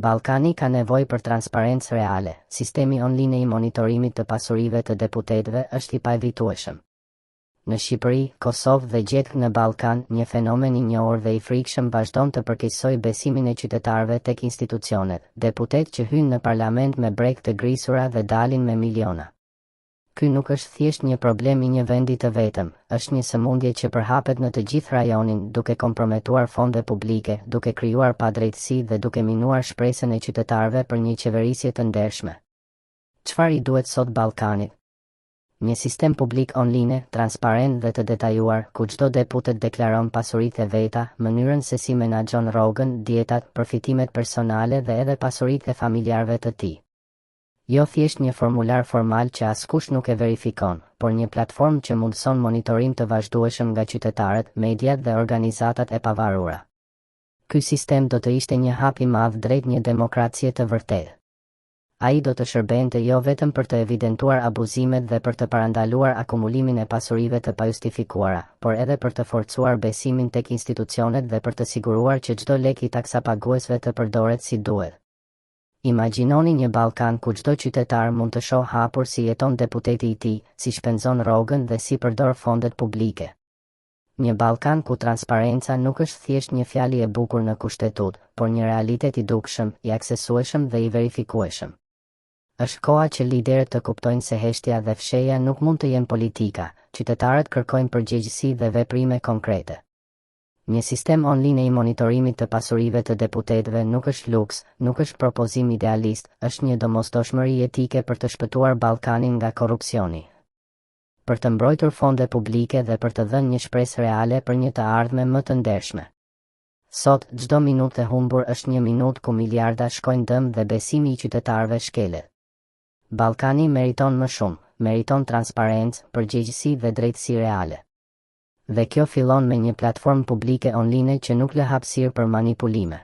Ballkani ka nevojë për transparencë reale. Sistemi online i monitorimit të pasurive të deputetëve është i paevitueshëm. Në Shqipëri, Kosovë dhe gjithë në Ballkan, një fenomen i njohur dhe i frikshëm vazhdon të përkeqësojë besimin e qytetarëve tek institucionet, deputetë që hyjnë në parlament me brek të grisura dhe dalin me miliona. Ky nuk është thjesht një problem i një vendi të vetëm, është një sëmundje që përhapet në të gjithë rajonin, duke komprometuar fonde publike, duke krijuar padrejtësi dhe duke minuar shpresën e qytetarëve për një qeverisje të ndershme. Çfarë i duhet sot Ballkanit? Një sistem publik online, transparent dhe të detajuar, ku çdo deputet deklaron pasuritë e veta, mënyrën se si menaxhon rrogën, dietat, përfitimet personale dhe edhe pasuritë e familjarëve të tij. Jo thjesht një formular formal që askush nuk e verifikon, por një platformë që mundëson monitorim të vazhdueshëm nga qytetarët, mediat dhe organizatat e pavarura. Ky sistem do të ishte një hap i madh drejt një demokracie të vërtetë. Ai do të shërbente jo vetëm për të evidentuar abuzimet dhe për të parandaluar akumulimin e pasurive të pajustifikuara, por edhe për të forcuar besimin tek institucionet dhe për të siguruar që çdo lek i taksapaguesve të përdoret si duhet. Imagjinoni një Ballkan ku çdo qytetar mund të shohë hapur si jeton deputeti i tij, si shpenzon rrogën dhe si përdor fondet publike. Një Ballkan ku transparenca nuk është thjesht një fjalë e bukur në kushtetut, por një realitet i dukshëm, i aksesueshëm dhe i verifikueshëm. Është koha që liderët të kuptojnë se heshtja dhe fshehja nuk mund të jenë politika, qytetarët kërkojnë përgjegjësi dhe veprime konkrete. Një sistem online i monitorimit të pasurive të deputetëve nuk është luks, nuk është propozim idealist, është një domosdoshmëri etike për të shpëtuar Ballkanin nga korrupsioni. Për të mbrojtur fonde publike dhe për të dhënë një shpresë reale për një të ardhme më të ndershme. Sot, çdo minutë e humbur është një minutë ku miliarda shkojnë dëm dhe besimi i qytetarëve shkelet. Ballkani meriton më shumë, meriton transparencë, përgjegjësi dhe drejtësi reale. Dhe kjo fillon me një platformë publike online që nuk lë hapësirë për manipulime.